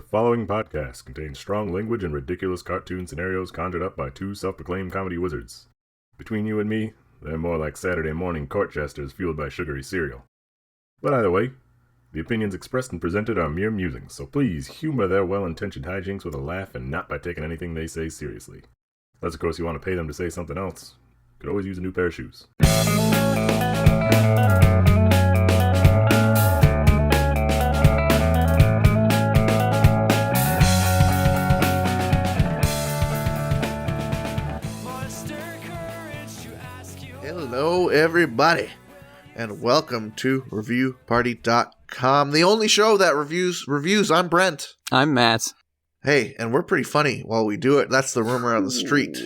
The following podcast contains strong language and ridiculous cartoon scenarios conjured up by two self-proclaimed comedy wizards. Between you and me, they're more like Saturday morning court jesters fueled by sugary cereal. But either way, the opinions expressed and presented are mere musings, so please humor their well-intentioned hijinks with a laugh and not by taking anything they say seriously. Unless, of course, you want to pay them to say something else. You could always use a new pair of shoes. Hello, everybody, and welcome to ReviewParty.com, the only show that reviews. I'm Brent. I'm Matt. Hey, and we're pretty funny while we do it. That's the rumor on the street.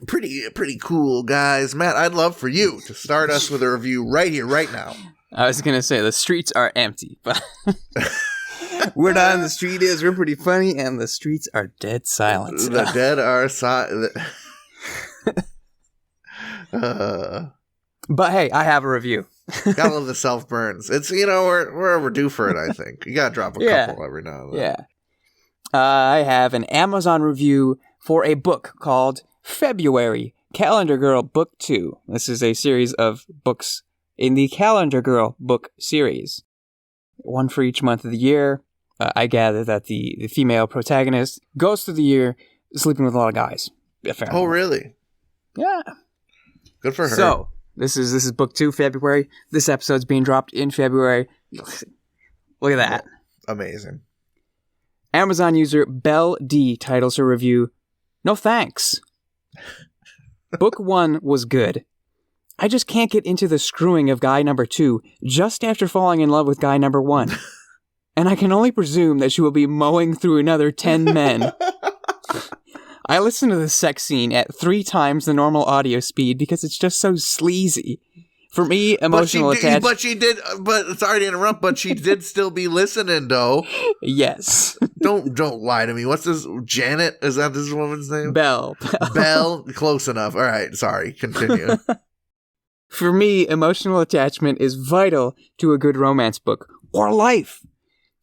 Pretty cool, guys. Matt, I'd love for you to start us with a review right here, right now. I was going to say the streets are empty, but we're not on the street is. We're pretty funny, and the streets are dead silent. The dead are silent. But hey, I have a review. Gotta love the self-burns. It's, we're overdue for it, I think. You gotta drop a couple every now and then. Yeah. I have an Amazon review for a book called February, Calendar Girl Book 2. This is a series of books in the Calendar Girl book series. One for each month of the year. I gather that the female protagonist goes through the year sleeping with a lot of guys. Apparently. Oh, really? Yeah. Good for her. So, this is book 2, February. This episode's being dropped in February. Look at that. Amazing. Amazon user Belle D titles her review, "No thanks. Book 1 was good. I just can't get into the screwing of guy number 2 just after falling in love with guy number 1. And I can only presume that she will be mowing through another 10 men. I listened to the sex scene at 3 times the normal audio speed because it's just so sleazy. For me, emotional attachment... But sorry to interrupt, but she did still be listening, though. Yes. Don't lie to me. What's this? Janet? Is that this woman's name? Belle. Belle? Close enough. All right, sorry. Continue. For me, emotional attachment is vital to a good romance book. Or life.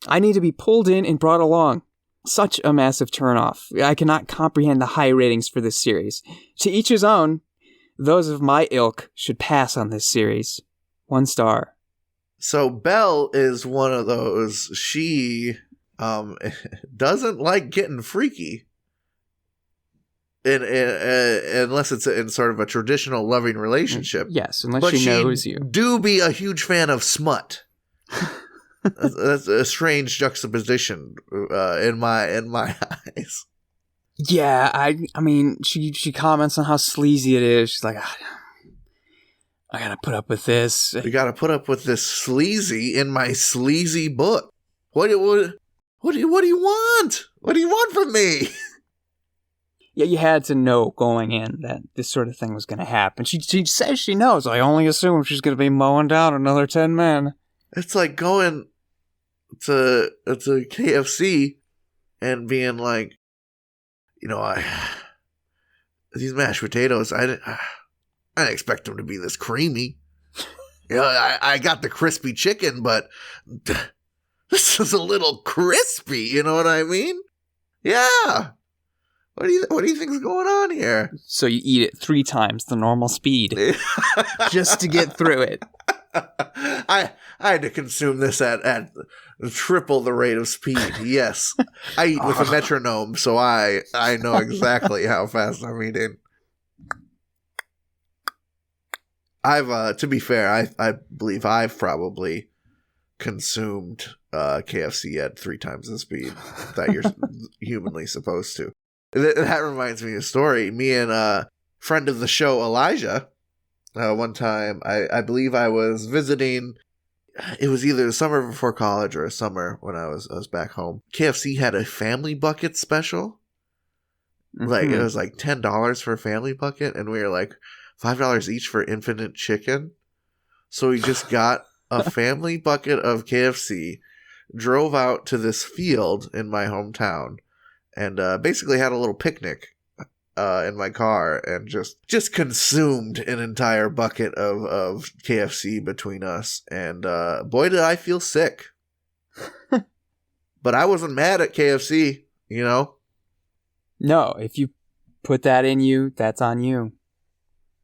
I need to be pulled in and brought along. Such a massive turnoff. I cannot comprehend the high ratings for this series. To each his own. Those of my ilk should pass on this series. 1 star. So Belle is one of those. She doesn't like getting freaky, unless it's in sort of a traditional loving relationship. Yes, unless she knows you. Do be a huge fan of smut. That's a strange juxtaposition in my eyes. Yeah, I mean, she comments on how sleazy it is. She's like, I gotta put up with this. You gotta put up with this sleazy in my sleazy book. What do you want? What do you want? What do you want from me? Yeah, you had to know going in that this sort of thing was gonna happen. She says she knows. I only assume she's gonna be mowing down another 10 men. It's like going to KFC and being like, these mashed potatoes, I didn't expect them to be this creamy. I got the crispy chicken, but this is a little crispy. You know what I mean? Yeah. What do you think's going on here? So you eat it 3 times the normal speed just to get through it. I had to consume this at triple the rate of speed. Yes, I eat with a metronome, so I know exactly how fast I'm eating. I've to be fair, I believe I've probably consumed KFC at 3 times the speed that you're humanly supposed to. That reminds me of a story. Me and a friend of the show, Elijah. One time, I believe I was visiting, it was either the summer before college or a summer when I was back home. KFC had a family bucket special. Mm-hmm. Like, it was like $10 for a family bucket, and we were like $5 each for infinite chicken. So we just got a family bucket of KFC, drove out to this field in my hometown, and basically had a little picnic. In my car, and just consumed an entire bucket of KFC between us, and boy did I feel sick. But I wasn't mad at KFC, you know? No, if you put that in you, that's on you.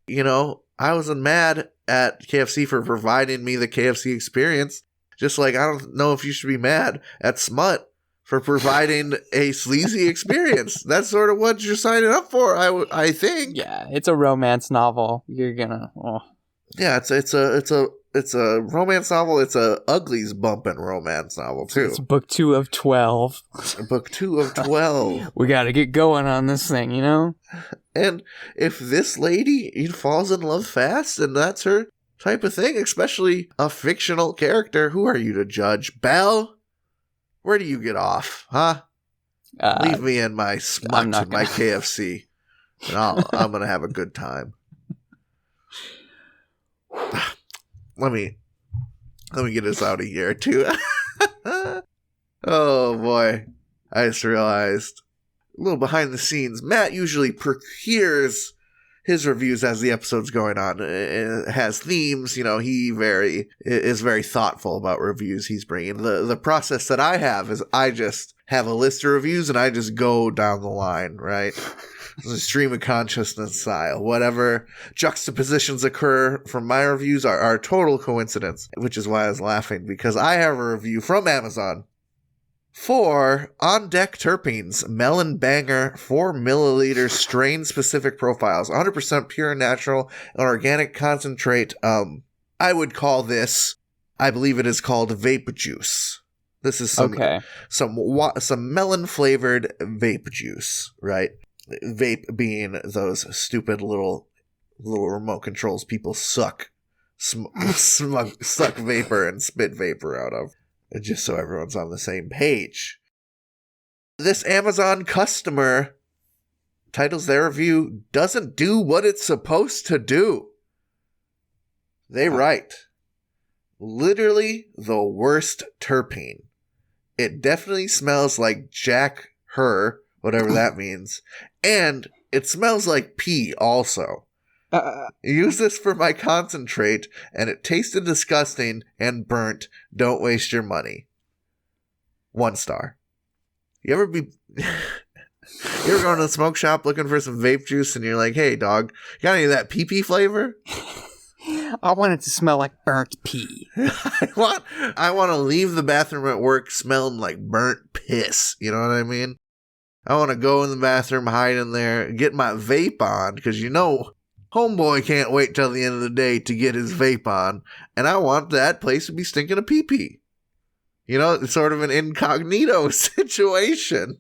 You know, I wasn't mad at KFC for providing me the KFC experience. Just like I don't know if you should be mad at Smut for providing a sleazy experience. That's sort of what you're signing up for, I think. Yeah, it's a romance novel. You're gonna... Oh. Yeah, it's a romance novel. It's a uglies bumping romance novel too. It's book 2 of 12. Book 2 of 12. We gotta get going on this thing, you know? And if this lady falls in love fast, and that's her type of thing, especially a fictional character, who are you to judge? Belle? Where do you get off, huh? Leave me in my smut and my KFC, and I'm gonna have a good time. Let me get us out of here too. Oh boy, I just realized a little behind the scenes. Matt usually procures his reviews as the episode's going on. It has themes, you know. He is very thoughtful about reviews he's bringing. The process that I have is I just have a list of reviews and I just go down the line, right? It's a stream of consciousness style. Whatever juxtapositions occur from my reviews are total coincidence, which is why I was laughing, because I have a review from Amazon for On Deck Terpenes Melon Banger 4 milliliter strain specific profiles, 100% pure, natural, and organic concentrate. I would call this, I believe it is called vape juice. This is some melon flavored vape juice, right? Vape being those stupid little remote controls people suck vapor and spit vapor out of. Just so everyone's on the same page. This Amazon customer titles their review, "Doesn't do what it's supposed to do." They write, "Literally the worst terpene. It definitely smells like Jack Her, whatever that means, and it smells like pee also. Use this for my concentrate, and it tasted disgusting and burnt. Don't waste your money." 1 star. You ever go to the smoke shop looking for some vape juice, and you're like, "Hey, dog, you got any of that pee-pee flavor?" I want it to smell like burnt pee. I want to leave the bathroom at work smelling like burnt piss. You know what I mean? I want to go in the bathroom, hide in there, get my vape on, because you know homeboy can't wait till the end of the day to get his vape on, and I want that place to be stinking of pee-pee. You know, it's sort of an incognito situation.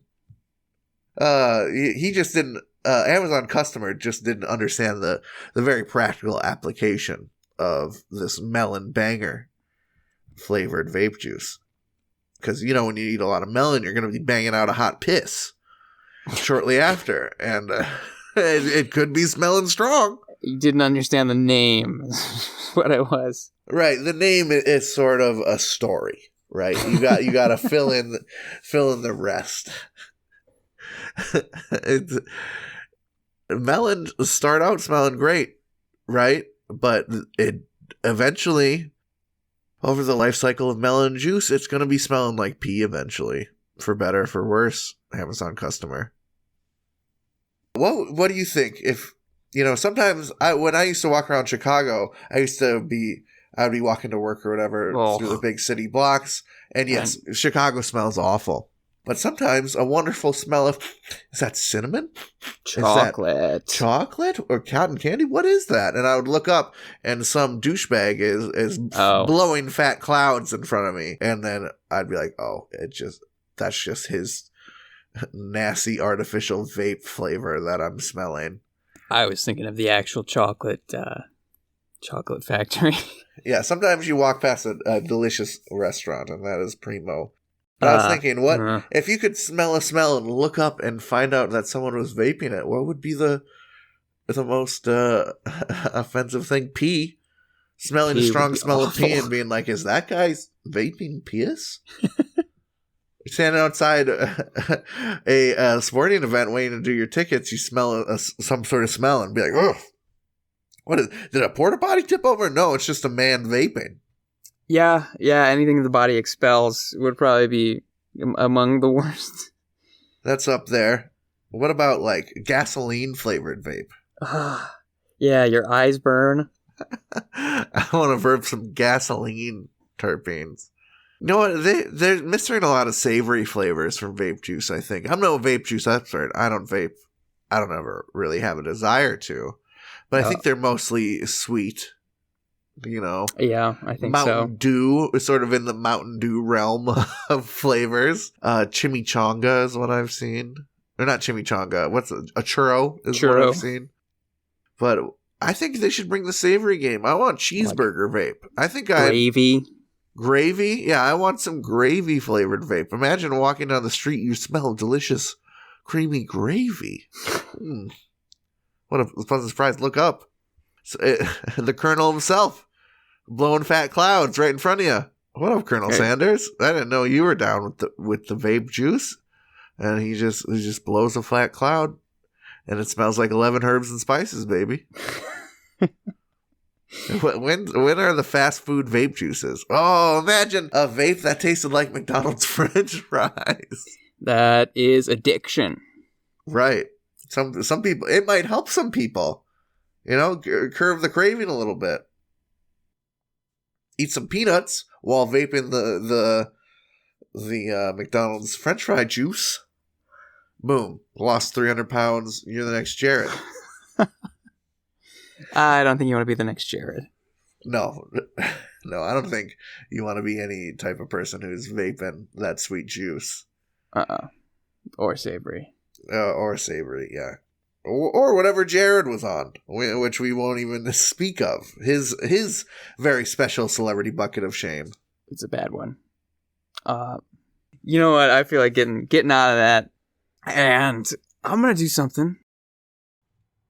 He just didn't, Amazon customer just didn't understand the very practical application of this melon banger flavored vape juice. Because, you know, when you eat a lot of melon, you're going to be banging out a hot piss shortly after, and it could be smelling strong. You didn't understand the name. What it was. Right, the name is sort of a story, right? You got to fill in the rest. Melon start out smelling great, right? But it eventually, over the life cycle of melon juice, it's going to be smelling like pee eventually, for better, for worse. Amazon customer. What do you think? If, you know, sometimes when I used to walk around Chicago, I would be walking to work or whatever through the big city blocks, and yes, Chicago smells awful. But sometimes a wonderful smell of, is that cinnamon? Chocolate. Is that chocolate or cotton candy? What is that? And I would look up, and some douchebag is blowing fat clouds in front of me, and then I'd be like, "Oh, that's just his nasty artificial vape flavor that I'm smelling." I was thinking of the actual chocolate factory. Yeah, sometimes you walk past a delicious restaurant, and that is primo. But I was thinking, what if you could smell a smell and look up and find out that someone was vaping it? What would be the most offensive thing? Pee. Smelling a strong smell of pee and being like, "Is that guy's vaping piss?" Standing outside a sporting event waiting to do your tickets, you smell some sort of smell and be like, "Oh, did a porta potty tip over?" No, it's just a man vaping. Yeah, anything the body expels would probably be among the worst. That's up there. What about, like, gasoline-flavored vape? Yeah, your eyes burn. I want to burp some gasoline terpenes. You know what? They're missing a lot of savory flavors from vape juice, I think. I'm no vape juice expert. I don't vape. I don't ever really have a desire to. But I think they're mostly sweet. You know? Yeah, I think Mountain Dew is sort of in the Mountain Dew realm of flavors. Chimichanga is what I've seen. Or not chimichanga. What's a churro is what I've seen. But I think they should bring the savory game. I want cheeseburger vape. I think Gravy. Gravy? Yeah, I want some gravy flavored vape. Imagine walking down the street, you smell delicious, creamy gravy. What a pleasant surprise. Look up. The Colonel himself, blowing fat clouds right in front of you. What up, Colonel Sanders? I didn't know you were down with the vape juice. And he just blows a flat cloud, and it smells like 11 herbs and spices, baby. When are the fast food vape juices? Oh, imagine a vape that tasted like McDonald's French fries. That is addiction. Right. Some people, it might help some people. You know, curb the craving a little bit. Eat some peanuts while vaping the McDonald's French fry juice. Boom. Lost 300 pounds. You're the next Jared. I don't think you want to be the next Jared. No, I don't think you want to be any type of person who's vaping that sweet juice. Or savory. Or savory, yeah. Or whatever Jared was on, which we won't even speak of. His very special celebrity bucket of shame. It's a bad one. You know what? I feel like getting out of that, and I'm gonna do something.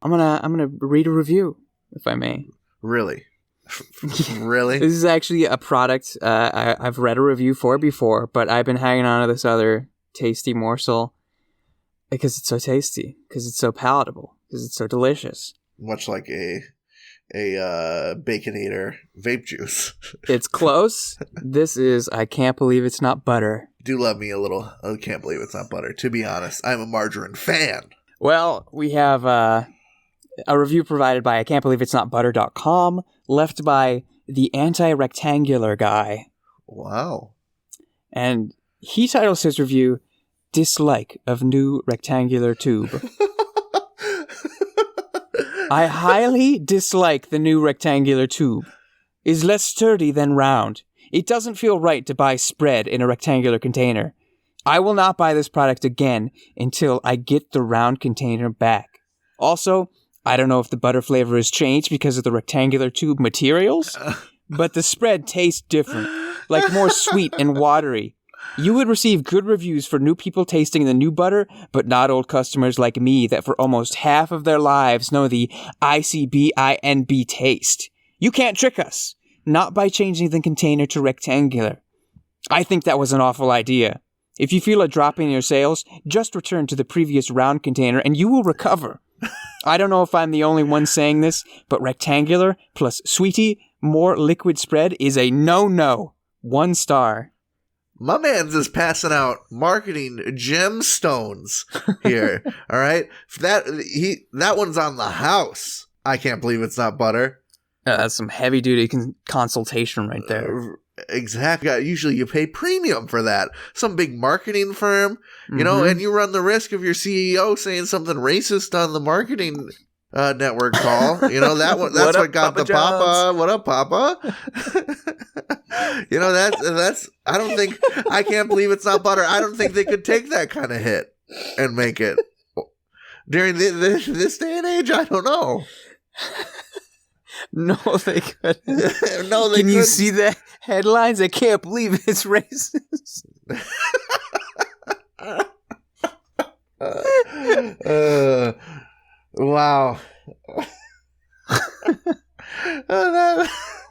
I'm gonna read a review, if I may. Really? Really? This is actually a product I've read a review for before, but I've been hanging on to this other tasty morsel because it's so tasty, because it's so palatable, because it's so delicious. Much like a Baconator vape juice. It's close. This is I Can't Believe It's Not Butter. Do love me a little. I can't believe it's not butter. To be honest, I'm a margarine fan. Well, we have a review provided by I Can't Believe It's Not Butter.com, left by the Anti-Rectangular Guy. Wow. And he titles his review, Dislike of New Rectangular Tube. I highly dislike the new rectangular tube. Is less sturdy than round. It doesn't feel right to buy spread in a rectangular container. I will not buy this product again until I get the round container back. Also, I don't know if the butter flavor has changed because of the rectangular tube materials, but the spread tastes different, like more sweet and watery. You would receive good reviews for new people tasting the new butter, but not old customers like me that for almost half of their lives know the ICBINB taste. You can't trick us. Not by changing the container to rectangular. I think that was an awful idea. If you feel a drop in your sales, just return to the previous round container and you will recover. I don't know if I'm the only one saying this, but rectangular plus sweetie, more liquid spread is a no-no. 1 star. My man's is passing out marketing gemstones here. All right, that one's on the house. I can't believe it's not butter. That's some heavy duty consultation right there. Exactly. Usually you pay premium for that. Some big marketing firm, you know, and you run the risk of your CEO saying something racist on the marketing network call. You know, that's what got Papa the John's. Papa. What up, Papa? You know, that's I don't think, I can't believe it's not butter. I don't think they could take that kind of hit and make it. During this day and age, I don't know. No, they couldn't. No, they Can you see the headlines? I can't believe it's racist. Wow.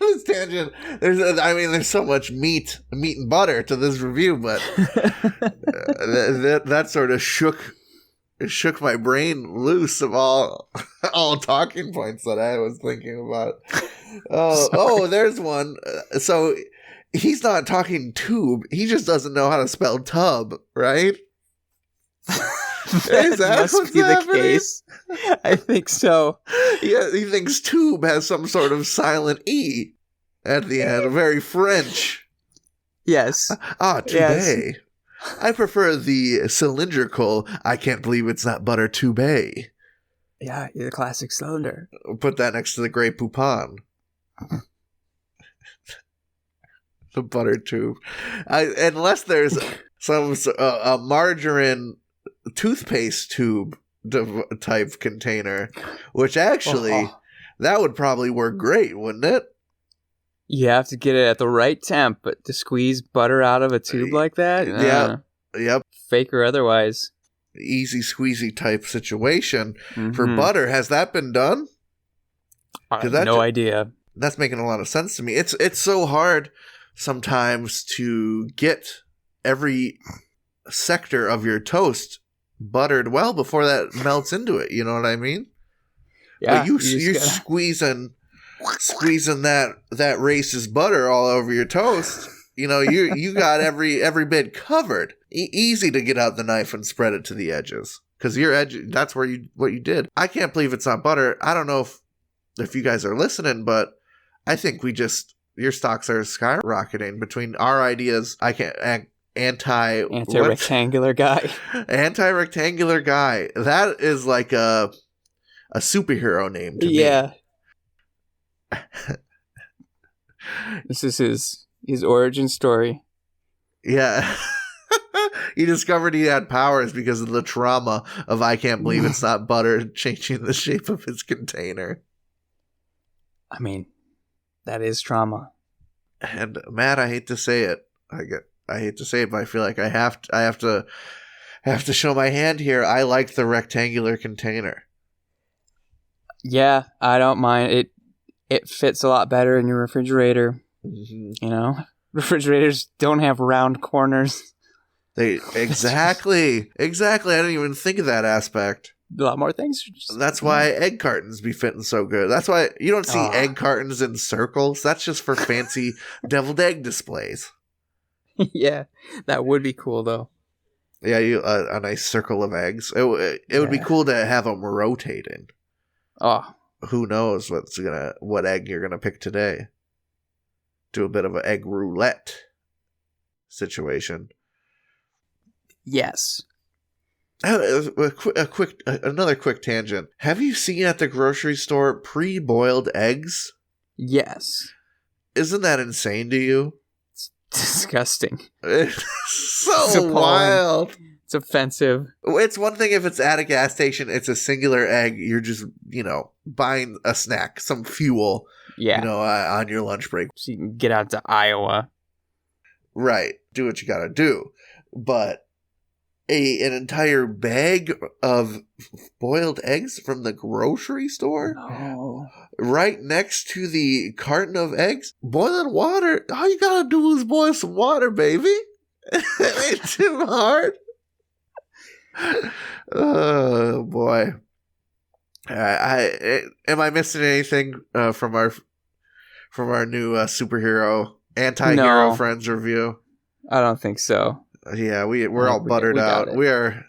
This tangent. There's so much meat and butter to this review, but that sort of shook my brain loose of all talking points that I was thinking about. Oh, there's one. So he's not talking tube. He just doesn't know how to spell tub, right? Is that must what's be happening? the case. I think so. Yeah, he thinks tube has some sort of silent E at the end. Very French. Yes. Ah, tube. Yes. I prefer the cylindrical, I can't believe it's not butter tube. Yeah, you're the classic cylinder. Put that next to the Grey Poupon. The butter tube. Unless there's some a margarine toothpaste tube type container, which actually that would probably work great, wouldn't it? You have to get it at the right temp, but to squeeze butter out of a tube like that? Yep. Fake or otherwise. Easy squeezy type situation for Mhm. butter. Has that been done? I have that no idea. That's making a lot of sense to me. It's so hard sometimes to get every sector of your toast buttered well before that melts into it. You know what I mean? Yeah, But you're squeezing that racist butter all over your toast. You know, you got every bit covered. Easy to get out the knife and spread it to the edges, because your edge, that's what you did. I can't believe it's not butter. I don't know if you guys are listening, but I think your stocks are skyrocketing between our ideas. I can't anti-rectangular guy. Anti-rectangular guy. That is like a superhero name to me. Yeah. This is his origin story. Yeah. He discovered he had powers because of the trauma of I can't believe it's not butter changing the shape of his container. I mean, that is trauma. And Matt, I hate to say it. I hate to say it, but I feel like I have to show my hand here. I like the rectangular container. Yeah, I don't mind. It fits a lot better in your refrigerator. Mm-hmm. You know, refrigerators don't have round corners. Exactly. I didn't even think of that aspect. A lot more things. That's why egg cartons be fitting so good. That's why you don't see egg cartons in circles. That's just for fancy deviled egg displays. Yeah, that would be cool though. Yeah, a nice circle of eggs. It would be cool to have them rotating. Oh, who knows what egg you're gonna pick today? Do a bit of an egg roulette situation. yes. Another quick tangent. Have you seen at the grocery store pre-boiled eggs? Yes. Isn't that insane to you? It's disgusting. It's so It's appalling. wild. It's offensive. It's one thing if it's at a gas station, it's a singular egg. You're just, buying a snack, some fuel, Yeah. on your lunch break. So you can get out to Iowa. Right. Do what you gotta do. But an entire bag of boiled eggs from the grocery store No. right next to the carton of eggs, boiling water. All you gotta do is boil some water, baby. It ain't too hard. Oh boy. Am I missing anything from our new superhero anti-hero No. friends review? I don't think so. Yeah, we're all buttered we got out. it.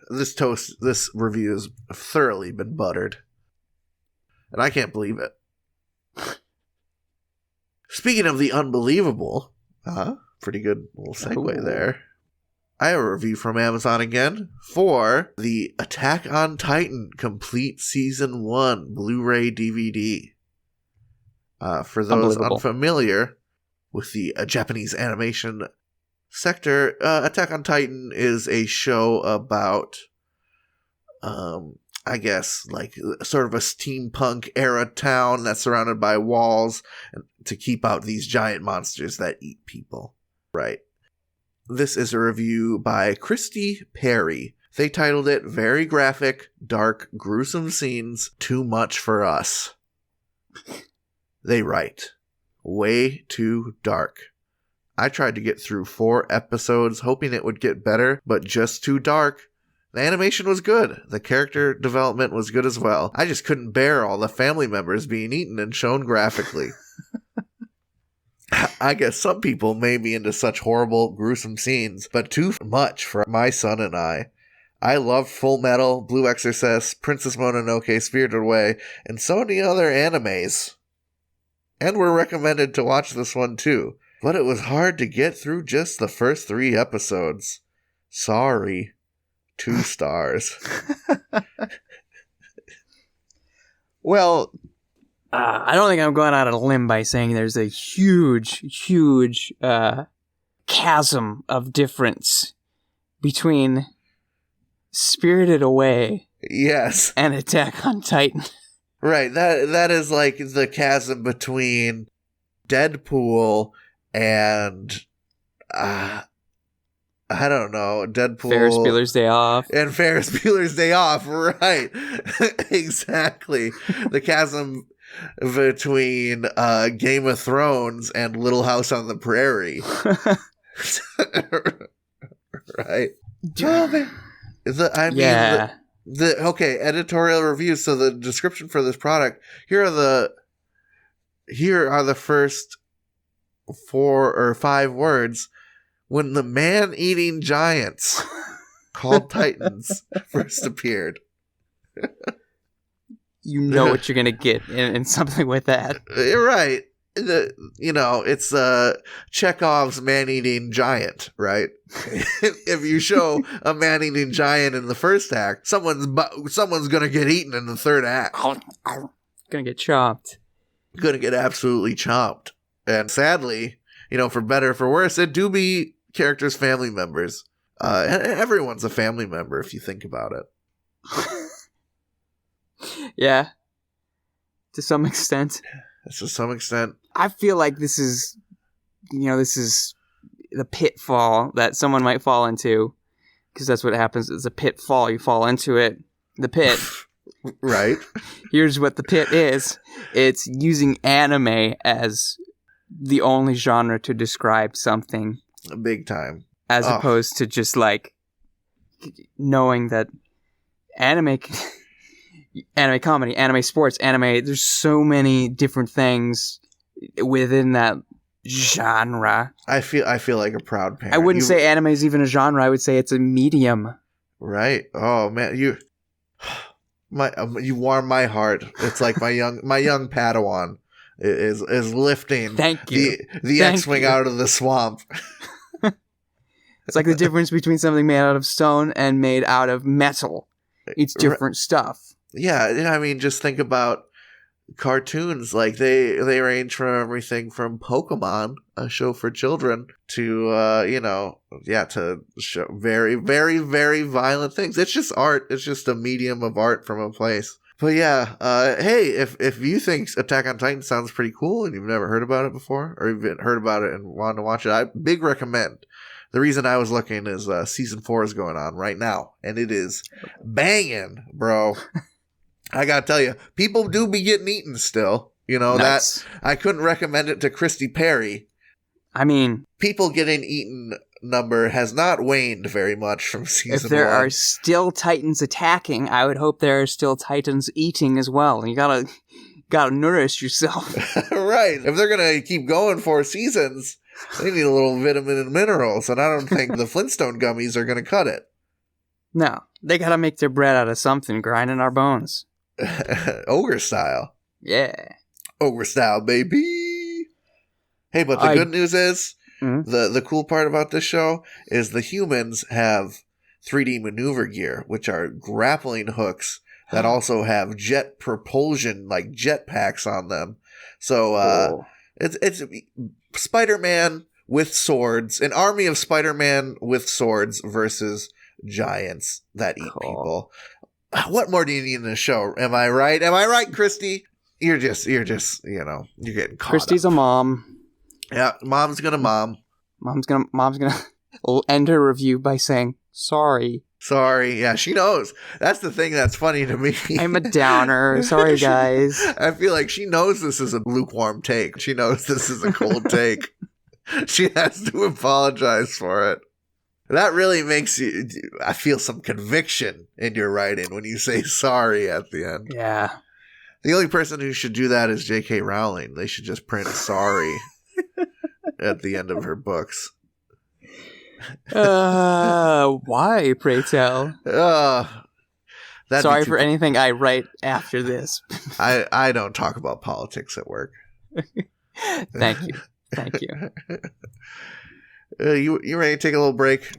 This review has thoroughly been buttered. And I can't believe it. Speaking of the unbelievable, pretty good little segue Ooh. there. I have a review from Amazon again for the Attack on Titan Complete Season 1 Blu-ray DVD. For those unfamiliar with the Japanese animation sector, Attack on Titan is a show about, I guess, like sort of a steampunk era town that's surrounded by walls to keep out these giant monsters that eat people. Right. This is a review by Christy Perry. They titled it Very Graphic, Dark, Gruesome Scenes, Too Much for Us. They write, way too dark. I tried to get through 4 episodes hoping it would get better, but just too dark. The animation was good. The character development was good as well. I just couldn't bear all the family members being eaten and shown graphically. I guess some people may be into such horrible, gruesome scenes, but too much for my son and I. I love Full Metal, Blue Exorcist, Princess Mononoke, Spirited Away, and so many other animes. And we're recommended to watch this one too. But it was hard to get through just the first 3 episodes. Sorry. 2 stars. Well, I don't think I'm going out on a limb by saying there's a huge chasm of difference between Spirited Away, yes, and Attack on Titan. Right. That is like the chasm between Deadpool and I don't know, Deadpool, Ferris Bueller's Day Off, and Ferris Bueller's Day Off. Right. Exactly. The chasm between Game of Thrones and Little House on the Prairie. Right. Okay, editorial reviews. So the description for this product, here are the first 4 or 5 words. When the man-eating giants called Titans first appeared. You know what you're gonna get in something with that. You're right. It's Chekov's man-eating giant, right? If you show a man-eating giant in the first act, someone's gonna get eaten in the third act. Gonna get chopped. Gonna get absolutely chopped. And sadly, for better or for worse, it do be characters' family members. Everyone's a family member if you think about it. Yeah. To some extent. To some extent. I feel like this is the pitfall that someone might fall into, because that's what happens. It's a pitfall. You fall into it. The pit. Right. Here's what the pit is. It's using anime as the only genre to describe something. Big time. As opposed to just like knowing that anime comedy, anime sports, there's so many different things within that genre. I feel like a proud parent. I wouldn't say anime is even a genre. I would say it's a medium. Right. Oh man, you warm my heart. It's like my young Padawan is lifting Thank you. the X-Wing out of the swamp. It's like the difference between something made out of stone and made out of metal. It's different stuff. Yeah, I mean, just think about cartoons. Like they range from everything from Pokemon, a show for children, to to show very, very, very violent things. It's just art. It's just a medium of art from a place. But yeah, hey, if you think Attack on Titan sounds pretty cool and you've never heard about it before, or you've heard about it and wanted to watch it, I big recommend. The reason I was looking is season 4 is going on right now, and it is banging, bro. I gotta tell you, people do be getting eaten still. That I couldn't recommend it to Christy Perry. I mean, people getting eaten number has not waned very much from season 1. If there are still Titans attacking, I would hope there are still Titans eating as well. You gotta nourish yourself. Right. If they're gonna keep going 4 seasons, they need a little vitamin and minerals, and I don't think the Flintstone gummies are going to cut it. No, they got to make their bread out of something, grinding our bones. Ogre style. Yeah. Ogre style, baby. Hey, but the good news is, the cool part about this show is the humans have 3D maneuver gear, which are grappling hooks that also have jet propulsion, like jet packs on them. So, it's Spider-Man with swords, an army of Spider-Man with swords versus giants that eat people. What more do you need in this show? Am I right? Am I right, Christy? You're just, you're getting caught Christy's up. A mom. Yeah, mom's gonna mom. Mom's gonna end her review by saying, sorry. Sorry. Yeah, she knows. That's the thing that's funny to me. I'm a downer. Sorry, guys. I feel like she knows this is a lukewarm take. She knows this is a cold take. She has to apologize for it. That really makes you... I feel some conviction in your writing when you say sorry at the end. Yeah. The only person who should do that is J.K. Rowling. They should just print sorry. at the end of her books. Why, pray tell? Sorry for anything I write after this. I don't talk about politics at work. Thank you. You ready to take a little break?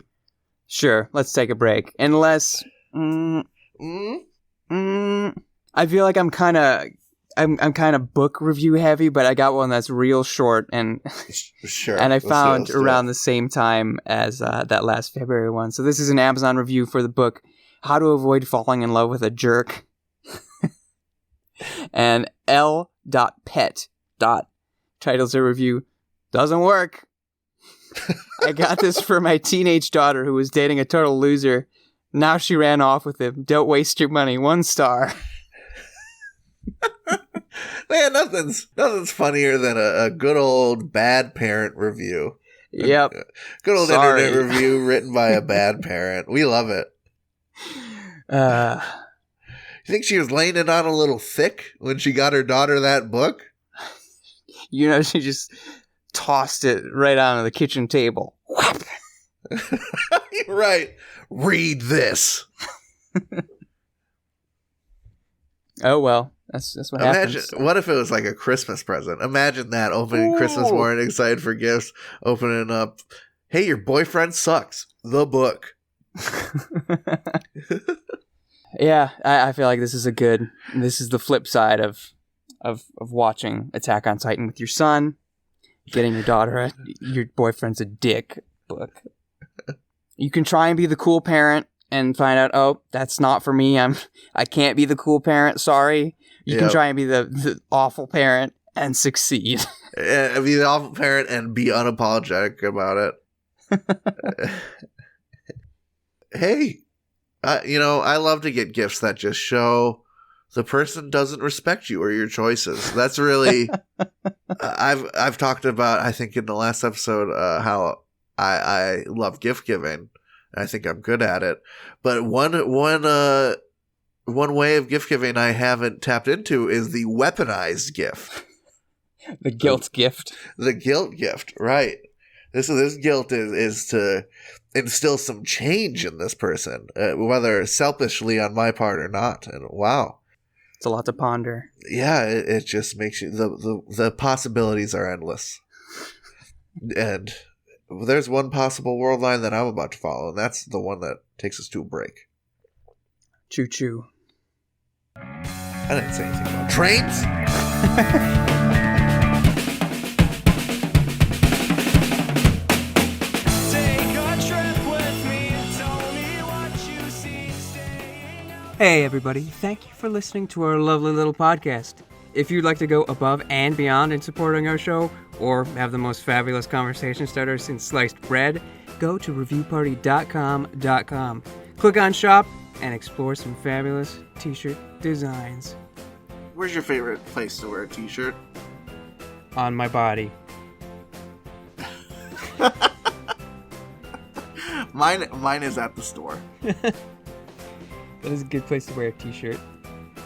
Sure, let's take a break. Unless, I feel like I'm kind of book review heavy, but I got one that's real short and sure. And I found around the same time as that last February one. So this is an Amazon review for the book How to Avoid Falling in Love with a Jerk. And L.Pet. Titles a review. Doesn't work. I got this for my teenage daughter who was dating a total loser. Now she ran off with him. Don't waste your money. 1 star. Man, nothing's funnier than a good old bad parent review. Yep. Good old internet review written by a bad parent. We love it. You think she was laying it on a little thick when she got her daughter that book? You know, she just tossed it right onto the kitchen table. Right. Read this. Oh, well. That's what happens. What if it was like a Christmas present? Imagine that, opening Christmas morning, excited for gifts, opening up, hey, your boyfriend sucks. The book. Yeah, I feel like this is the flip side of watching Attack on Titan with your son, getting your boyfriend's a dick book. You can try and be the cool parent and find out, oh, that's not for me. I can't be the cool parent. Sorry. You can try and be the awful parent and succeed. Be the awful parent and be unapologetic about it. Hey, I love to get gifts that just show the person doesn't respect you or your choices. That's really, I've talked about, I think in the last episode, how I love gift giving. I think I'm good at it. But one way of gift giving I haven't tapped into is the weaponized gift. The guilt gift. The guilt gift, right. This guilt is to instill some change in this person, whether selfishly on my part or not. And wow. It's a lot to ponder. Yeah, it just makes you, the possibilities are endless. And there's one possible world line that I'm about to follow, and that's the one that takes us to a break. Choo choo. I didn't say anything about trains. Hey everybody, thank you for listening to our lovely little podcast. If you'd like to go above and beyond in supporting our show, or have the most fabulous conversation starter since sliced bread, go to reviewparty.com. Click on shop and explore some fabulous t-shirt designs. Where's your favorite place to wear a t-shirt? On my body. Mine is at the store. That is a good place to wear a t-shirt.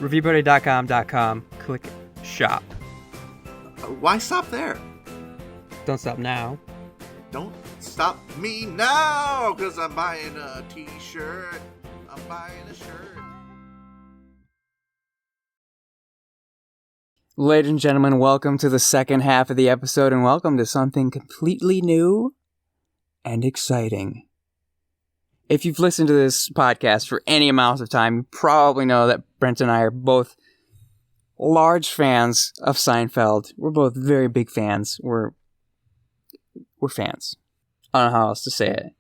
Reviewparty.com. Click shop. Why stop there? Don't stop now. Don't stop me now, because I'm buying a t-shirt. I'm buying a shirt. Ladies and gentlemen, welcome to the second half of the episode, and welcome to something completely new and exciting. If you've listened to this podcast for any amount of time, you probably know that Brent and I are both large fans of Seinfeld. We're both very big fans. We're fans. I don't know how else to say it.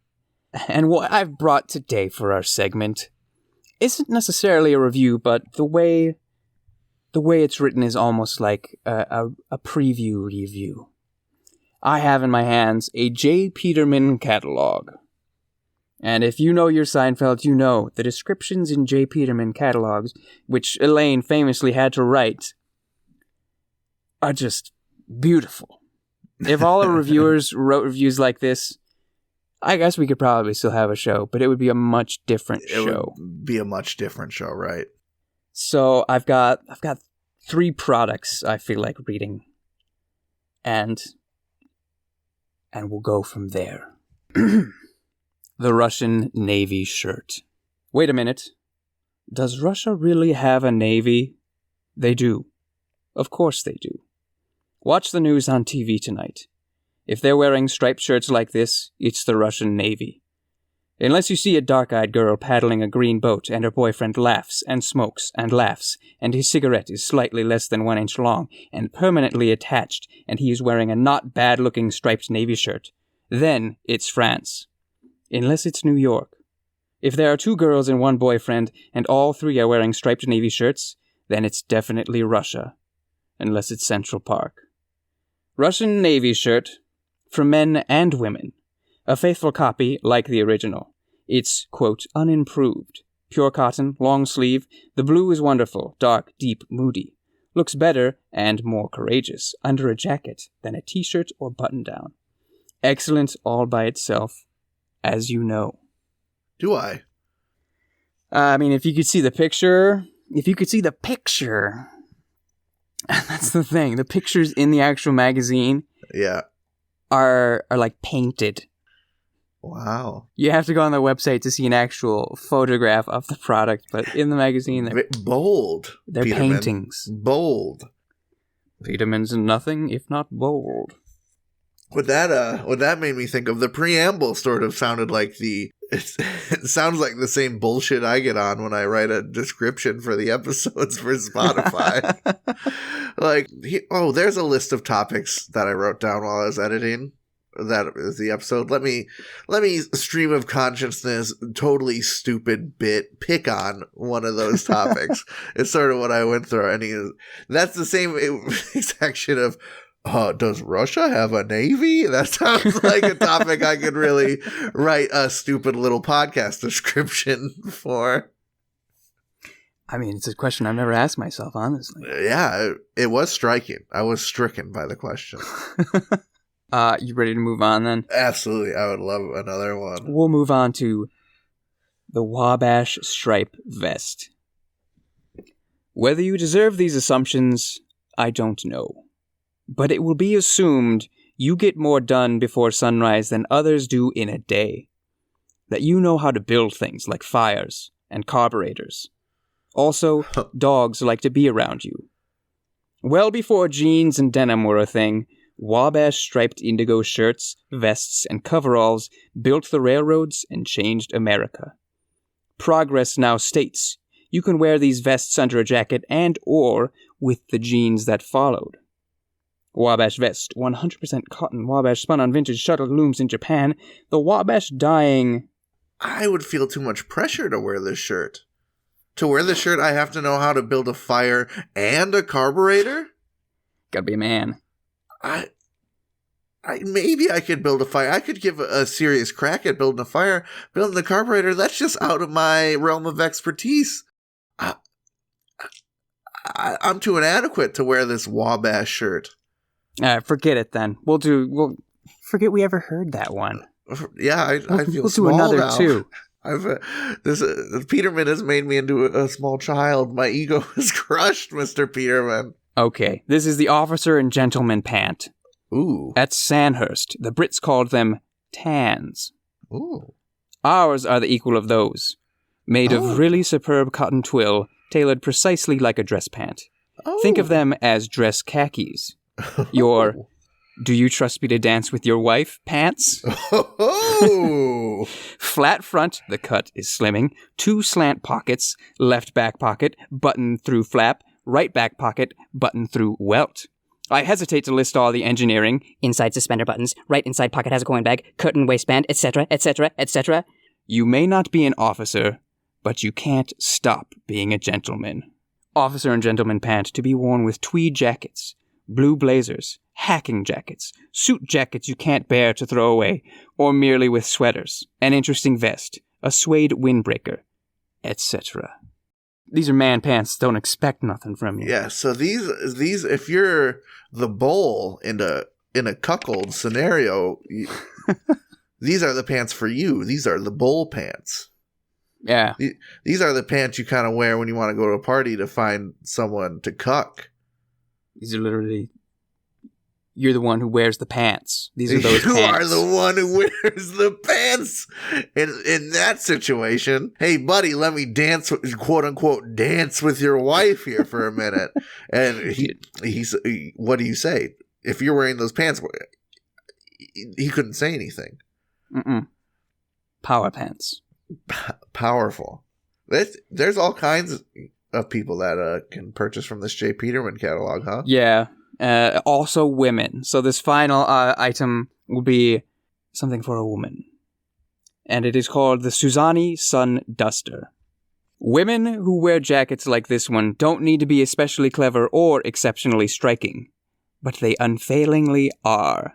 And what I've brought today for our segment isn't necessarily a review, but the way it's written is almost like a preview review. I have in my hands a J. Peterman Catalogue. And if you know your Seinfeld, you know the descriptions in J. Peterman catalogs, which Elaine famously had to write, are just beautiful. If all our reviewers wrote reviews like this, I guess we could probably still have a show, but it would be a much different show. It would be a much different show, right? So I've got 3 products I feel like reading. And and we'll go from there. The Russian Navy shirt. Wait a minute. Does Russia really have a navy? They do. Of course they do. Watch the news on TV tonight. If they're wearing striped shirts like this, it's the Russian Navy. Unless you see a dark-eyed girl paddling a green boat and her boyfriend laughs and smokes and laughs, and his cigarette is slightly less than 1 inch long and permanently attached, and he is wearing a not bad-looking striped Navy shirt, then it's France. Unless it's New York. If there are 2 girls and 1 boyfriend, and all 3 are wearing striped Navy shirts, then it's definitely Russia. Unless it's Central Park. Russian Navy shirt, for men and women. A faithful copy, like the original. It's, quote, unimproved. Pure cotton, long sleeve. The blue is wonderful, dark, deep, moody. Looks better, and more courageous, under a jacket than a t-shirt or button-down. Excellent all by itself, as you know. Do I? I mean, if you could see the picture... That's the thing. The pictures in the actual magazine... Yeah. Are like painted. Wow. You have to go on the website to see an actual photograph of the product, but in the magazine, they're bold. They're Peterman. paintings. Bold. Peterman's nothing if not bold. What that made me think of, the preamble sort of sounded like it sounds like the same bullshit I get on when I write a description for the episodes for Spotify. Like, there's a list of topics that I wrote down while I was editing. That is the episode. Let me stream of consciousness, totally stupid bit, pick on one of those topics. It's sort of what I went through. And that's the same exact shit of, does Russia have a navy? That sounds like a topic I could really write a stupid little podcast description for. I mean, it's a question I've never asked myself, honestly. Yeah, it was striking. I was stricken by the question. You ready to move on then? Absolutely. I would love another one. We'll move on to the Wabash Stripe Vest. Whether you deserve these assumptions, I don't know. But it will be assumed you get more done before sunrise than others do in a day. That you know how to build things like fires and carburetors. Also, dogs like to be around you. Well before jeans and denim were a thing, Wabash striped indigo shirts, vests, and coveralls built the railroads and changed America. Progress now states you can wear these vests under a jacket and or with the jeans that followed. Wabash vest, 100% cotton, Wabash spun on vintage shuttle looms in Japan, the Wabash dyeing... I would feel too much pressure to wear this shirt. To wear this shirt, I have to know how to build a fire and a carburetor? Gotta be a man. Maybe I could build a fire. I could give a serious crack at building a fire. Building the carburetor, that's just out of my realm of expertise. I'm too inadequate to wear this Wabash shirt. Forget it then. We'll forget we ever heard that one. Yeah, I feel we'll small do another now. too. Peterman has made me into a small child. My ego is crushed, Mr. Peterman. Okay, this is the officer and gentleman pant. Ooh. At Sandhurst, the Brits called them tans. Ooh. Ours are the equal of those. Made of really superb cotton twill, tailored precisely like a dress pant. Oh. Think of them as dress khakis. Your "Do you trust me to dance with your wife?" pants. Oh. Flat front, the cut is slimming. 2 slant pockets, left back pocket, button through flap, right back pocket, button through welt. I hesitate to list all the engineering. Inside suspender buttons, right inside pocket has a coin bag, curtain waistband, etc., etc., etc. You may not be an officer, but you can't stop being a gentleman. Officer and gentleman pant to be worn with tweed jackets, blue blazers, hacking jackets, suit jackets you can't bear to throw away, or merely with sweaters, an interesting vest, a suede windbreaker, etc. These are man pants, don't expect nothing from you. Yeah, so these if you're the bull in a cuckold scenario, these are the pants for you. These are the bull pants. Yeah. These are the pants you kind of wear when you want to go to a party to find someone to cuck. These are literally you're the one who wears the pants. These are those you pants. are the one who wears the pants. In that situation, hey, buddy, let me dance, quote unquote, dance with your wife here for a minute. And he's, what do you say? If you're wearing those pants, he couldn't say anything. Power pants. Powerful. There's all kinds of people that can purchase from this J. Peterman catalog, huh? Yeah. Also women. So this final item will be something for a woman. And it is called the Suzani Sun Duster. Women who wear jackets like this one don't need to be especially clever or exceptionally striking. But they unfailingly are.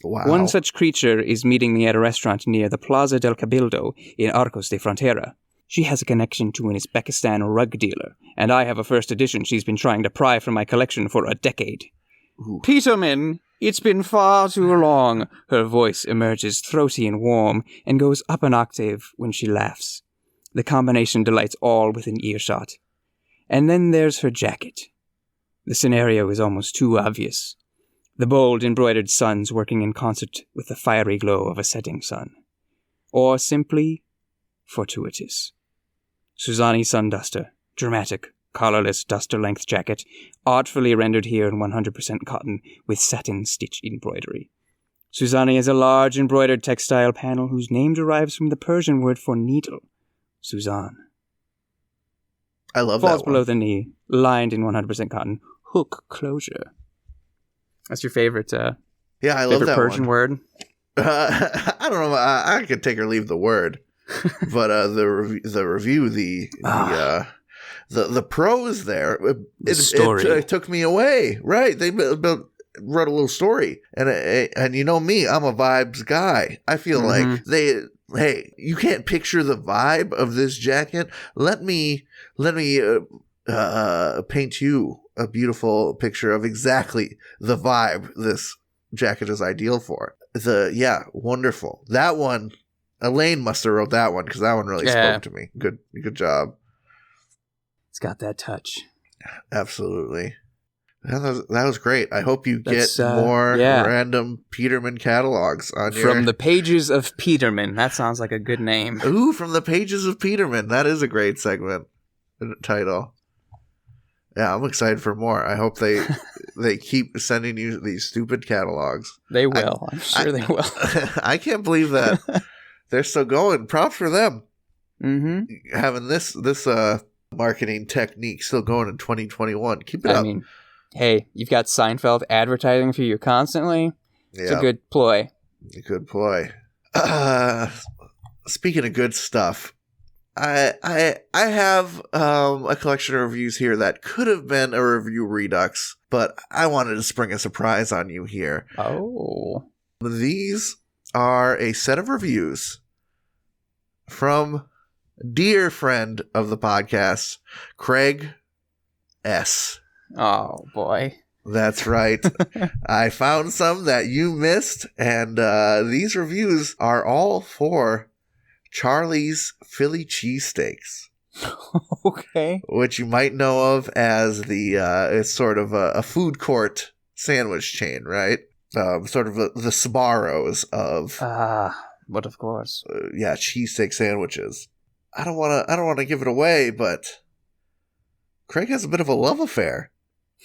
Wow. One such creature is meeting me at a restaurant near the Plaza del Cabildo in Arcos de Frontera. She has a connection to an Uzbekistan rug dealer, and I have a first edition she's been trying to pry from my collection for a decade. Ooh. Peterman, it's been far too long. Her voice emerges throaty and warm, and goes up an octave when she laughs. The combination delights all within earshot. And then there's her jacket. The scenario is almost too obvious. The bold embroidered suns working in concert with the fiery glow of a setting sun. Or simply fortuitous. Suzani Sun Duster, dramatic, collarless duster-length jacket, artfully rendered here in 100% cotton with satin stitch embroidery. Suzani is a large embroidered textile panel whose name derives from the Persian word for needle, Suzan. I love Falls that below one. the knee, lined in 100% cotton, hook closure. That's your favorite, Yeah, I love favorite that Persian one. word? I don't know. I could take or leave the word, but the review, the prose there, it took me away. Right? They wrote a little story, and you know me, I'm a vibes guy. I feel like hey, you can't picture the vibe of this jacket. Let me paint you a beautiful picture of exactly the vibe this jacket is ideal for. Wonderful. That one, Elaine must have wrote that one because that one really spoke to me. Good job. It's got that touch. Absolutely. That was great. I hope you get more random Peterman catalogs on your... From the pages of Peterman. That sounds like a good name. Ooh, from the pages of Peterman. That is a great segment title. Yeah, I'm excited for more. I hope they keep sending you these stupid catalogs. They will. I'm sure they will. I can't believe that they're still going. Props for them. Having this marketing technique still going in 2021. Keep it up. I mean, hey, you've got Seinfeld advertising for you constantly. It's a good ploy. A good ploy. Speaking of good stuff, I have a collection of reviews here that could have been a review redux, but I wanted to spring a surprise on you here. Oh. These are a set of reviews from dear friend of the podcast, Craig S. Oh, boy. That's right. I found some that you missed, and these reviews are all for Charlie's Philly cheesesteaks. Okay. Which you might know of as it's sort of a food court sandwich chain, right? Sort of the Sbarros of... but of course. Cheesesteak sandwiches. I don't want to give it away, but Craig has a bit of a love affair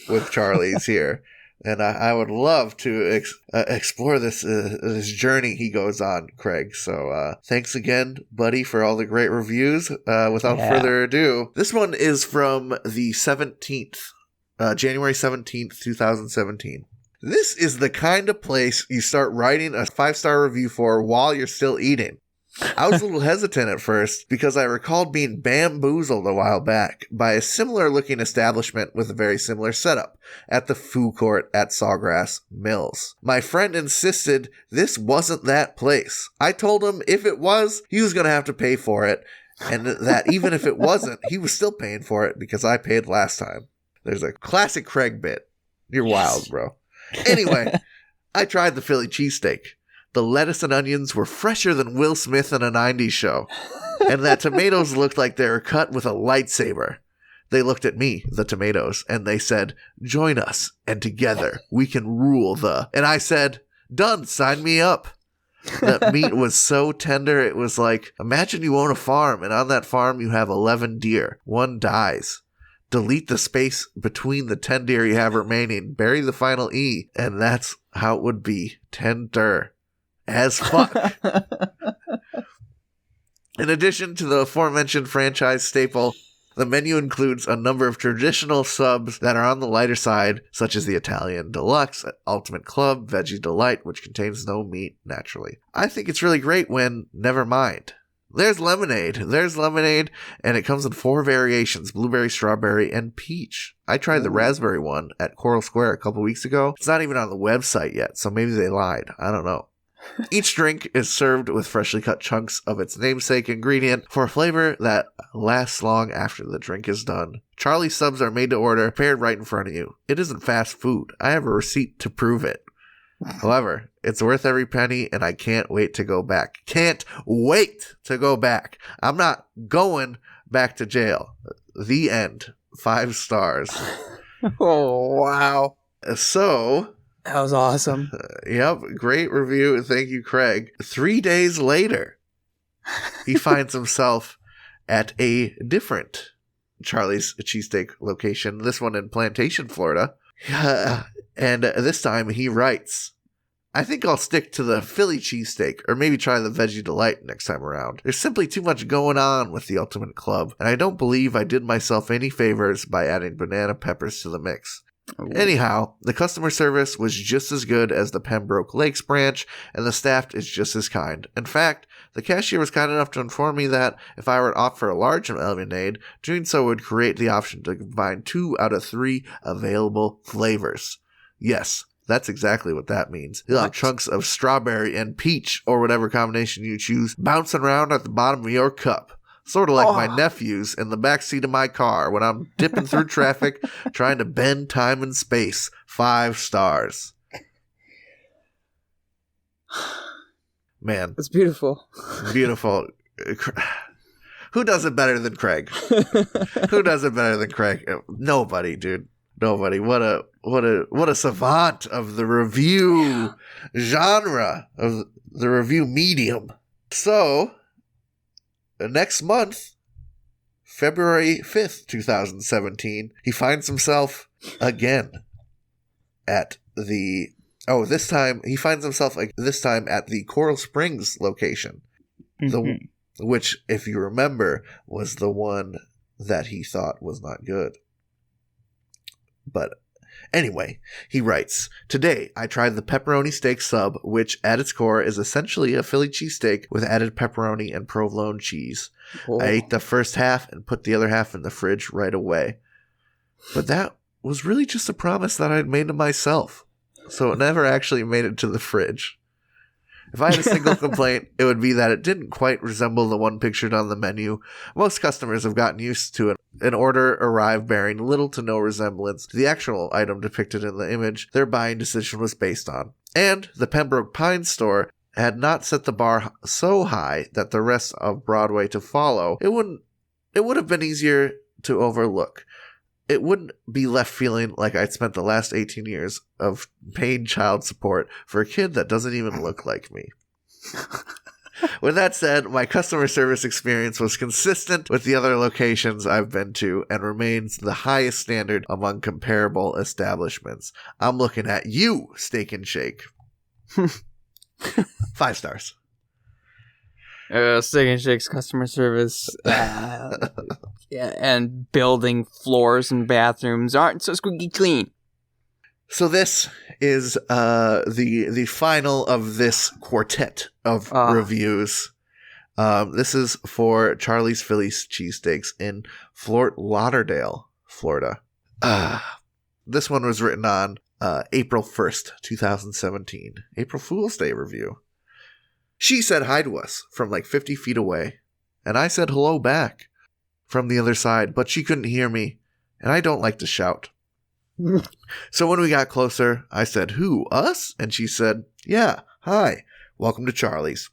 with Charlie's here. And I would love to explore this journey he goes on, Craig. So thanks again, buddy, for all the great reviews. Without further ado, this one is from the 17th, January 17th, 2017. This is the kind of place you start writing a 5-star review for while you're still eating. I was a little hesitant at first because I recalled being bamboozled a while back by a similar looking establishment with a very similar setup at the food court at Sawgrass Mills. My friend insisted this wasn't that place. I told him if it was, he was going to have to pay for it, and that even if it wasn't, he was still paying for it because I paid last time. There's a classic Craig bit. You're wild, bro. Anyway, I tried the Philly cheesesteak. The lettuce and onions were fresher than Will Smith in a 90s show. And that tomatoes looked like they were cut with a lightsaber. They looked at me, the tomatoes, and they said, "Join us, and together we can rule the..." And I said, "Done, sign me up." That meat was so tender, it was like, imagine you own a farm, and on that farm you have 11 deer. One dies. Delete the space between the 10 deer you have remaining, bury the final E, and that's how it would be. Tender as fuck. In addition to the aforementioned franchise staple, the menu includes a number of traditional subs that are on the lighter side, such as the Italian Deluxe, Ultimate Club, Veggie Delight, which contains no meat, naturally. I think it's really great when, never mind. There's lemonade, and it comes in 4 variations, blueberry, strawberry, and peach. I tried the raspberry one at Coral Square a couple weeks ago. It's not even on the website yet, so maybe they lied. I don't know. Each drink is served with freshly cut chunks of its namesake ingredient for a flavor that lasts long after the drink is done. Charlie's subs are made to order, prepared right in front of you. It isn't fast food. I have a receipt to prove it. However, it's worth every penny, and I can't wait to go back. Can't wait to go back. I'm not going back to jail. The end. 5 stars. Oh, wow. So... That was awesome. Yep, great review. Thank you, Craig. 3 days later, he finds himself at a different Charlie's Cheesesteak location, this one in Plantation, Florida. And this time he writes, "I think I'll stick to the Philly cheesesteak, or maybe try the Veggie Delight next time around. There's simply too much going on with the Ultimate Club, and I don't believe I did myself any favors by adding banana peppers to the mix." Anyhow, the customer service was just as good as the Pembroke Lakes branch, and the staff is just as kind. In fact, the cashier was kind enough to inform me that if I were to opt for a large lemonade, doing so would create the option to combine 2 out of 3 available flavors. Yes, that's exactly what that means. You'll have chunks of strawberry and peach, or whatever combination you choose, bouncing around at the bottom of your cup. Sort of like my nephews in the backseat of my car when I'm dipping through traffic, trying to bend time and space. 5 stars. Man. It's beautiful. Beautiful. Who does it better than Craig? Who does it better than Craig? Nobody, dude. Nobody. What a savant of the review genre, of the review medium. So... next month, February 5th, 2017, he finds himself again at the... this time at the Coral Springs location. Which, if you remember, was the one that he thought was not good. But... anyway, he writes, "Today, I tried the pepperoni steak sub, which at its core is essentially a Philly cheesesteak with added pepperoni and provolone cheese. I ate the first half and put the other half in the fridge right away. But that was really just a promise that I'd made to myself, so it never actually made it to the fridge. If I had a single complaint, it would be that it didn't quite resemble the one pictured on the menu. Most customers have gotten used to it. An order arrived bearing little to no resemblance to the actual item depicted in the image their buying decision was based on. And the Pembroke Pines store had not set the bar so high that the rest of Broadway to follow, it would have been easier to overlook. It wouldn't be left feeling like I'd spent the last 18 years of paying child support for a kid that doesn't even look like me. With that said, my customer service experience was consistent with the other locations I've been to and remains the highest standard among comparable establishments. I'm looking at you, Steak and Shake." 5 stars. Steak and Shake's customer service and building floors and bathrooms aren't so squeaky clean. So this is the final of this quartet of reviews. This is for Charlie's Philly's Cheesesteaks in Fort Lauderdale, Florida. This one was written on April 1st, 2017. April Fool's Day review. "She said hi to us from like 50 feet away, and I said hello back from the other side, but she couldn't hear me, and I don't like to shout. So when we got closer, I said, 'Who, us?' And she said, 'Yeah, hi, welcome to Charlie's.'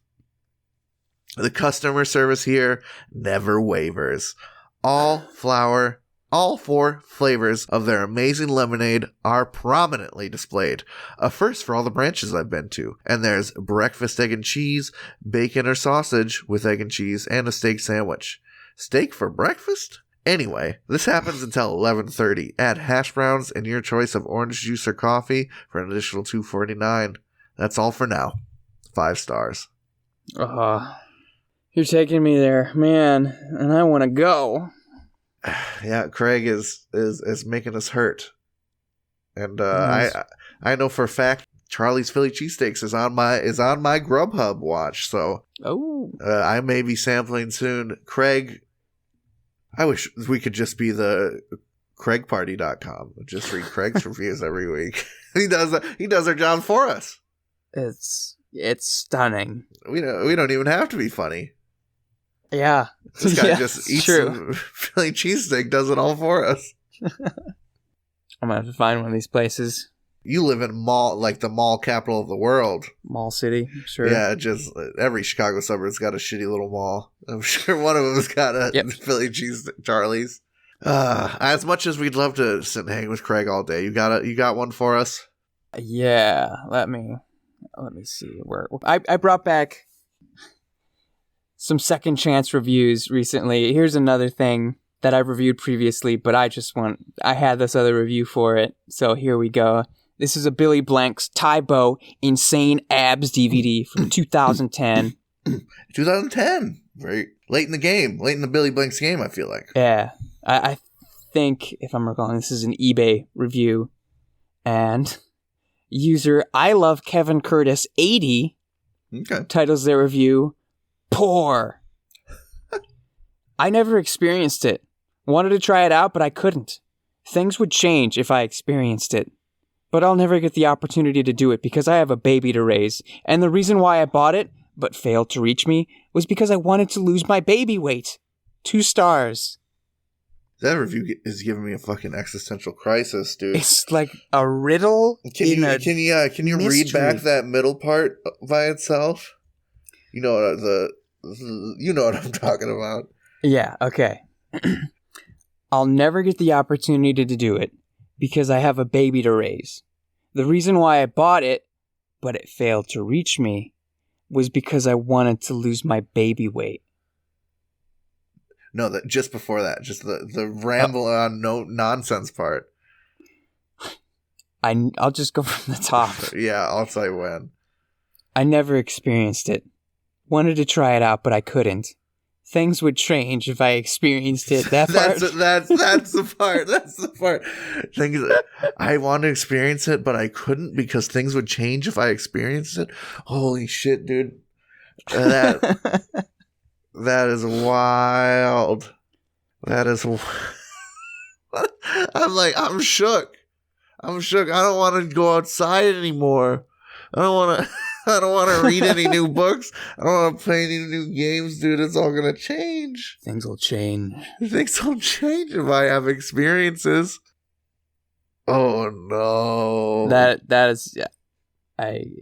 The customer service here never wavers. All flour, All 4 flavors of their amazing lemonade are prominently displayed. A first for all the branches I've been to. And there's breakfast egg and cheese, bacon or sausage with egg and cheese, and a steak sandwich. Steak for breakfast? Anyway, this happens until 11:30. Add hash browns and your choice of orange juice or coffee for an additional $2.49. That's all for now. 5 stars. You're taking me there, man, and I want to go. Yeah, Craig is making us hurt, and I know for a fact Charlie's Philly Cheesesteaks is on my Grubhub watch, so I may be sampling soon. Craig, I wish we could just be the CraigParty.com. Just read Craig's reviews every week. He does our job for us. It's stunning. We don't even have to be funny. Yeah. This guy just eats some Philly cheesesteak, does it all for us. I'm gonna have to find one of these places. You live in the mall capital of the world. Mall City, sure. Yeah, just every Chicago suburb's got a shitty little mall. I'm sure one of them's got a Philly cheese Charlie's. As much as we'd love to sit and hang with Craig all day, you got one for us? Yeah, let me see where I brought back some second chance reviews recently. Here's another thing that I've reviewed previously, but I had this other review for it, so here we go. This is a Billy Blank's Tybo Insane Abs DVD from 2010. 2010. Very late in the game. Late in the Billy Blank's game, I feel like. Yeah. I think, if I'm recalling, this is an eBay review. And user I Love Kevin Curtis 80 titles their review, Poor. I never experienced it. Wanted to try it out, but I couldn't. Things would change if I experienced it. But I'll never get the opportunity to do it because I have a baby to raise. And the reason why I bought it, but failed to reach me, was because I wanted to lose my baby weight. 2 stars. That review is giving me a fucking existential crisis, dude. It's like a riddle. Can you read back that middle part by itself? You know what I'm talking about. Yeah, okay. I'll never get the opportunity to do it because I have a baby to raise. The reason why I bought it, but it failed to reach me, was because I wanted to lose my baby weight. No, just before that, just the ramble on no nonsense part. I'll just go from the top. Yeah, I'll tell you when. I never experienced it. Wanted to try it out, but I couldn't. Things would change if I experienced it. That part. That's the part. That's the part. I want to experience it, but I couldn't because things would change if I experienced it. Holy shit, dude! That is wild. That is. I'm shook. I'm shook. I don't want to go outside anymore. I don't want to read any new books. I don't want to play any new games, dude. It's all going to change. Things will change. Things will change if I have experiences. Oh, no. That is an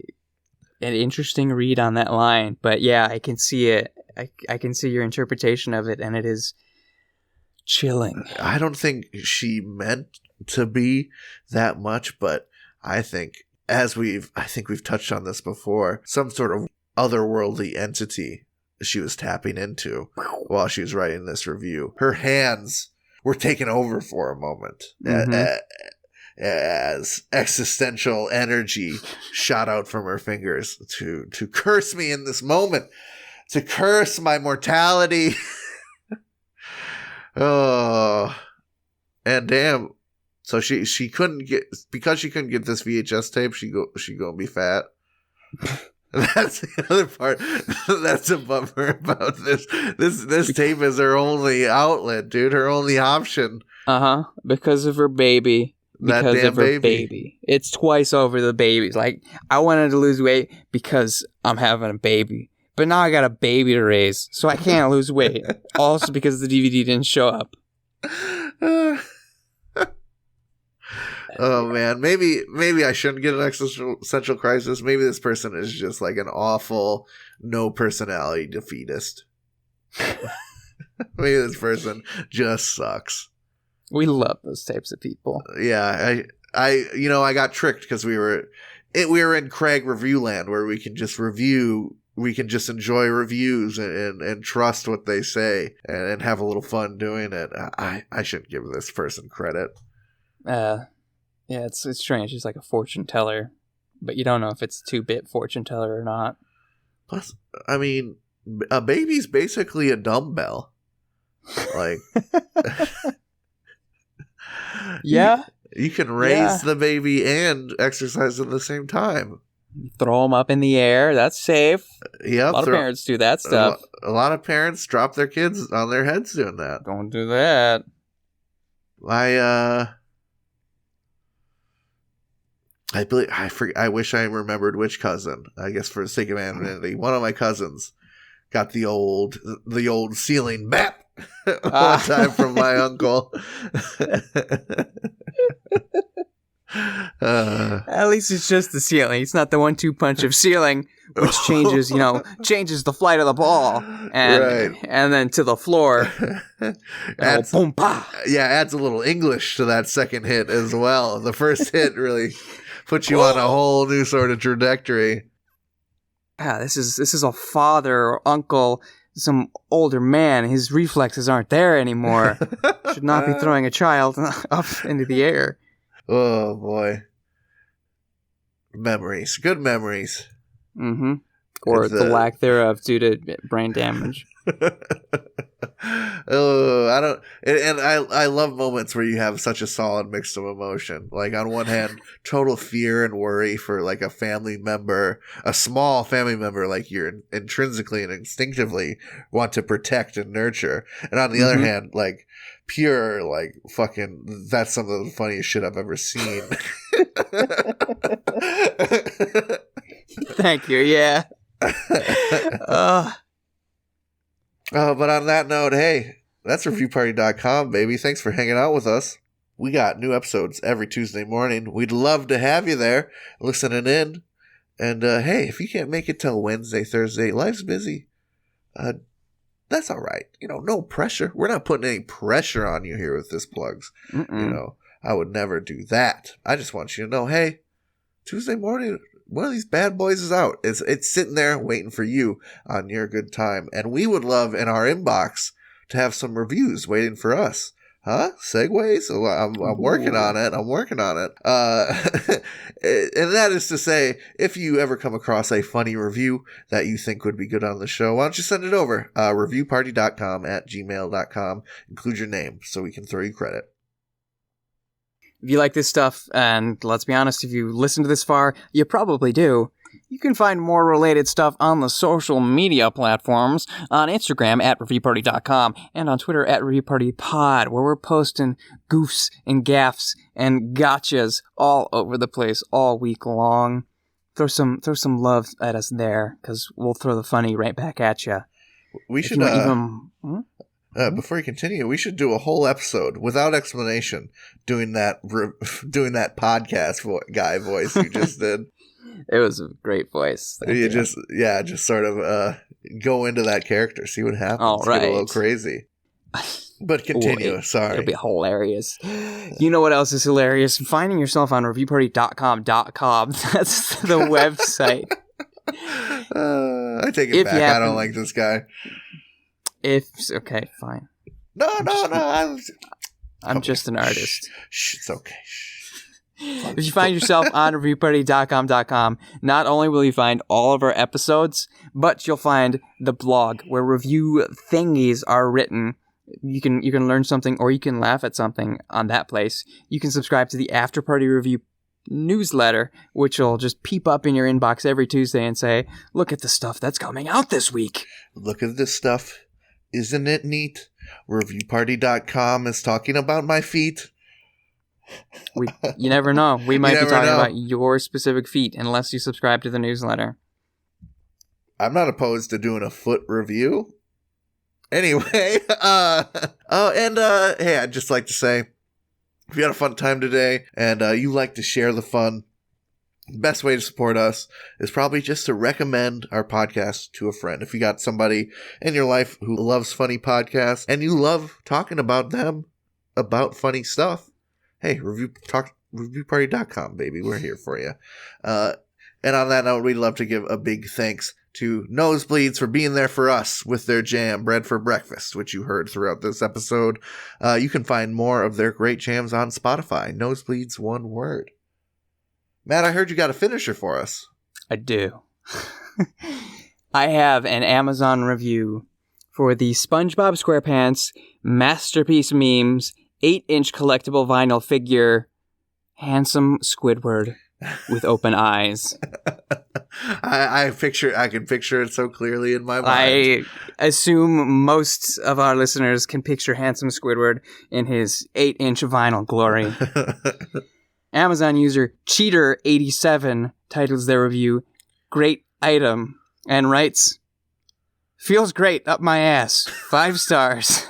interesting read on that line. But yeah, I can see it. I can see your interpretation of it, and it is chilling. I don't think she meant to be that much, but I think we've touched on this before, some sort of otherworldly entity she was tapping into while she was writing this review. Her hands were taken over for a moment as existential energy shot out from her fingers to curse me in this moment, to curse my mortality. Oh, and damn. So she couldn't get, because she couldn't get this VHS tape, she gonna be fat. That's the other part. That's a bummer about this. This tape is her only outlet, dude. Her only option. Because of her baby. Because of her baby. It's twice over the baby. Like, I wanted to lose weight because I'm having a baby. But now I got a baby to raise, so I can't lose weight. Also because the DVD didn't show up. Oh man, maybe I shouldn't get an existential crisis. Maybe this person is just like an awful, no personality defeatist. Maybe this person just sucks. We love those types of people. Yeah, I got tricked because we were in Craig review land where we can just review. We can just enjoy reviews and trust what they say and have a little fun doing it. I shouldn't give this person credit. Yeah, it's strange. He's like a fortune teller, but you don't know if it's a 2-bit fortune teller or not. Plus, I mean, a baby's basically a dumbbell. Like, yeah, you can raise the baby and exercise at the same time. Throw them up in the air. That's safe. Yep, a lot of parents do that stuff. A lot of parents drop their kids on their heads doing that. Don't do that. I wish I remembered which cousin. I guess for the sake of anonymity, one of my cousins got the old ceiling bap one time from my uncle. At least it's just the ceiling. It's not the 1-2 punch of ceiling, which changes the flight of the ball, and then to the floor. Adds, boom, pa. Yeah, adds a little English to that second hit as well. The first hit really puts you on a whole new sort of trajectory. Yeah, this is a father or uncle, some older man. His reflexes aren't there anymore. Should not be throwing a child up into the air. Oh, boy. Memories. Good memories. Mm-hmm. Or the lack thereof due to brain damage. I love moments where you have such a solid mix of emotion. Like, on one hand, total fear and worry for, like, a family member, a small family member, like, you're intrinsically and instinctively want to protect and nurture. And on the other hand, like, pure, like, fucking, that's some of the funniest shit I've ever seen. Thank you, yeah. But on that note, hey, that's reviewparty.com, baby. Thanks for hanging out with us. We got new episodes every Tuesday morning. We'd love to have you there listening in. And, hey, if you can't make it till Wednesday, Thursday, life's busy. That's all right. No pressure. We're not putting any pressure on you here with this plugs. I would never do that. I just want you to know, hey, Tuesday morning, one of these bad boys is out. It's sitting there waiting for you on your good time. And we would love in our inbox to have some reviews waiting for us. Huh? Segues? I'm working on it. And that is to say, if you ever come across a funny review that you think would be good on the show, why don't you send it over? reviewparty.com@gmail.com. Include your name so we can throw you credit. If you like this stuff, and let's be honest, if you listen to this far, you probably do, you can find more related stuff on the social media platforms, on Instagram @reviewparty.com, and on Twitter @reviewpartypod, where we're posting goofs and gaffs and gotchas all over the place all week long. Throw some love at us there, because we'll throw the funny right back at you. We should before you continue, we should do a whole episode without explanation doing that podcast guy voice you just did. It was a great voice. You just sort of go into that character, see what happens. All right. Get a little crazy. But continue. Sorry. It'll be hilarious. You know what else is hilarious? Finding yourself on reviewparty.com. That's the website. I take it back. I don't like this guy. Okay, fine. No. I'm just an artist. Shh, it's okay. If you find yourself on reviewparty.com, not only will you find all of our episodes, but you'll find the blog where review thingies are written. You can learn something or you can laugh at something on that place. You can subscribe to the After Party Review newsletter, which will just peep up in your inbox every Tuesday and say, look at the stuff that's coming out this week. Look at this stuff. Isn't it neat? Reviewparty.com is talking about my feet. You never know. We might be talking about your specific feet unless you subscribe to the newsletter. I'm not opposed to doing a foot review. Anyway, hey, I'd just like to say, if you had a fun time today and you like to share the fun, the best way to support us is probably just to recommend our podcast to a friend. If you got somebody in your life who loves funny podcasts and you love talking about them, about funny stuff, hey, reviewparty.com, baby. We're here for you. And on that note, we'd love to give a big thanks to Nosebleeds for being there for us with their jam, Bread for Breakfast, which you heard throughout this episode. You can find more of their great jams on Spotify. Nosebleeds, one word. Matt, I heard you got a finisher for us. I do. I have an Amazon review for the SpongeBob SquarePants Masterpiece Memes 8-inch collectible vinyl figure, handsome Squidward with open eyes. I can picture it so clearly in my mind. I assume most of our listeners can picture handsome Squidward in his 8-inch vinyl glory. Amazon user Cheater87 titles their review, "Great Item," and writes, "Feels great up my ass. 5 stars."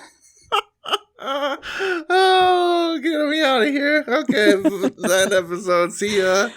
Oh, get me out of here. Okay, that episode. See ya.